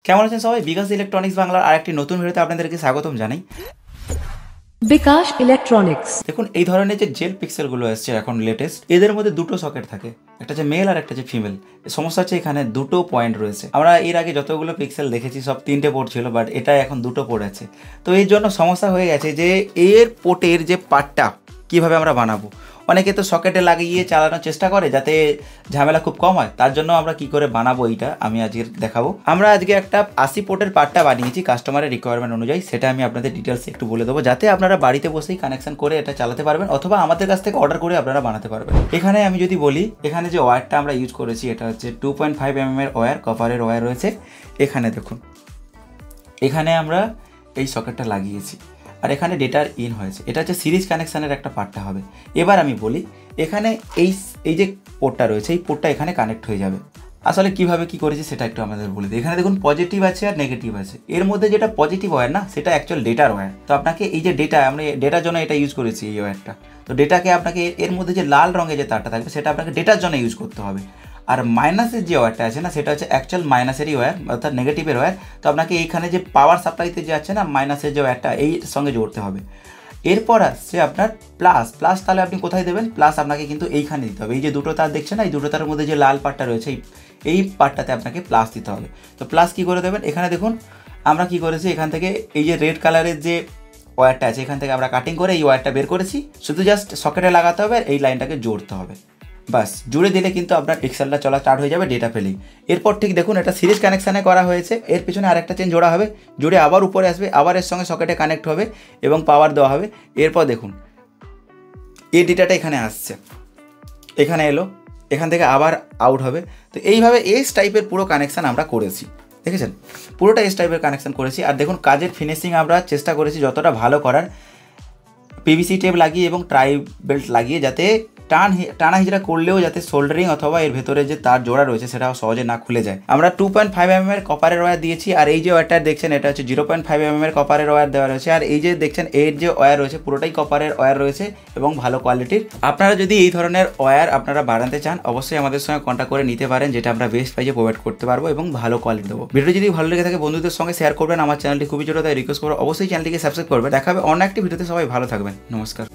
কেমন আছেন সবাই? বিকাশ ইলেকট্রনিক্স বাংলার আরেকটি নতুন ভিডিওতে আপনাদেরকে স্বাগতম জানাই। বিকাশ ইলেকট্রনিক্স। দেখুন, এই ধরনের যে জেল পিক্সেলগুলো আসছে এখন লেটেস্ট, এদের মধ্যে দুটো সকেট থাকে, একটা যে মেল আর একটা যে ফিমেল। সমস্যা হচ্ছে এখানে দুটো পয়েন্ট রয়েছে। আমরা এর আগে যতগুলো পিক্সেল দেখেছি সব 3টে পোর্ট ছিল, বাট এটা এখন দুটো পোর্ট আছে। তো এর জন্য সমস্যা হয়ে গেছে যে এর পোর্টের যে পার্টটা কীভাবে আমরা বানাবো। অনেকে তো সকেটে লাগিয়ে চালানোর চেষ্টা করে যাতে ঝামেলা খুব কম হয়। তার জন্য আমরা কি করে বানাবো এইটা আমি আজকে দেখাবো। আমরা আজকে একটা 80 পোর্টের পার্টটা বানিয়েছি কাস্টমারের রিকোয়ারমেন্ট অনুযায়ী। সেটা আমি আপনাদের ডিটেলস একটু বলে দেবো, যাতে আপনারা বাড়িতে বসেই কানেকশন করে এটা চালাতে পারবেন, অথবা আমাদের কাছ থেকে অর্ডার করে আপনারা বানাতে পারবেন। এখানে আমি যদি বলি, এখানে যে ওয়্যারটা আমরা ইউজ করেছি এটা হচ্ছে 2.5 mm এর ওয়্যার, কপারের ওয়্যার রয়েছে। এখানে দেখুন, এখানে আমরা এই সকেটটা লাগিয়েছি, আর এখানে ডেটার ইন হয়েছে। এটা হচ্ছে সিরিজ কানেকশানের একটা পার্টটা হবে। এবার আমি বলি, এখানে এই যে পোর্টটা রয়েছে, এই পোর্টটা এখানে কানেক্ট হয়ে যাবে। আসলে কিভাবে কি করেছি সেটা একটু আমাদের বলে দিই। এখানে দেখুন পজিটিভ আছে আর নেগেটিভ আছে। এর মধ্যে যেটা পজিটিভ ওয়্যার না, সেটা অ্যাকচুয়াল ডেটার ওয়্যার। তো আপনাকে এই যে ডেটা, আমরা ডেটার জন্য এটা ইউজ করেছি এই ওয়্যারটা। তো ডেটাকে আপনাকে এর মধ্যে যে লাল রঙের যে তারটা থাকবে সেটা আপনাকে ডেটার জন্য ইউজ করতে হবে। আর মাইনাসের যে ওয়্যারটা আছে না, সেটা হচ্ছে অ্যাকচুয়াল মাইনাসেরই ওয়্যার, অর্থাৎ নেগেটিভের ওয়্যার। তো আপনাকে এইখানে যে পাওয়ার সাপ্লাইতে যে আছে না, মাইনাসের যে ওয়্যারটা, এই সঙ্গে জড়তে হবে। এরপর আসছে আপনার প্লাস। তাহলে আপনি কোথায় দেবেন? প্লাস আপনাকে কিন্তু এইখানে দিতে হবে। এই যে দুটো তার দেখছেন না, এই দুটো তারের মধ্যে যে লাল পার্টটা রয়েছে, এই পার্টটাতে আপনাকে প্লাস দিতে হবে। তো প্লাস কী করে দেবেন? এখানে দেখুন আমরা কি করেছি, এখান থেকে এই যে রেড কালারের যে ওয়্যারটা আছে, এখান থেকে আমরা কাটিং করে এই ওয়্যারটা বের করেছি। শুধু জাস্ট সকেটে লাগাতে হবে আর এই লাইনটাকে জোড়তে হবে। বাস, জুড়ে দিলে কিন্তু আপনার পিক্সেলটা চলা স্টার্ট হয়ে যাবে ডেটা পেলেই। এরপর ঠিক দেখুন, এটা সিরিজ কানেকশানে করা হয়েছে। এর পিছনে আরেকটা চেন জোড়া হবে, জুড়ে আবার উপরে আসবে, আবার এর সঙ্গে সকেটে কানেক্ট হবে এবং পাওয়ার দেওয়া হবে। এরপর দেখুন এই ডেটাটা এখানে আসছে, এখানে এলো, এখান থেকে আবার আউট হবে। তো এইভাবে এস টাইপের পুরো কানেকশান আমরা করেছি, দেখেছেন? পুরোটা এস টাইপের কানেকশান করেছি। আর দেখুন কাজের ফিনিশিং আমরা চেষ্টা করেছি যতটা ভালো করার, পিভিসি টেপ লাগিয়ে এবং ট্রাই বেল্ট লাগিয়ে, যাতে টানা হিজড়া করলেও যাতে সোল্ডারিং অথবা এর ভেতরে যে তার জোড়া রয়েছে সেটাও সহজে না খুলে যায়। আমরা 2.5 mm এর কপারের ওয়্যার দিয়েছি। আর এই যে ওয়্যারটা দেখছেন, এটা হচ্ছে 0.5 mm এর কপারের ওয়্যার দেওয়া রয়েছে। আর এই যে দেখছেন এর যে ওয়্যার রয়েছে, পুরোটাই কপারের ওয়্যার রয়েছে এবং ভালো কোয়ালিটির। আপনারা যদি এই ধরনের ওয়্যার আপনারা বানাতে চান, অবশ্যই আমাদের সঙ্গে কন্ট্যাক্ট করে নিতে পারেন, যেটা আমরা বেস্ট প্রাইসে প্রোভাইড করতে পারবো এবং ভালো কোয়ালিটি দেবো। ভিডিও যদি ভালো লেগে থাকে বন্ধুদের সঙ্গে শেয়ার করবেন। আমার চ্যানেলটি খুবই ছোটো, তাই রিকোয়েস্ট করবো অবশ্যই চ্যানেলটিকে সাবস্ক্রাইব করবে। দেখা হবে অন্য একটি ভিডিওতে। সবাই ভালো থাকবেন, নমস্কার।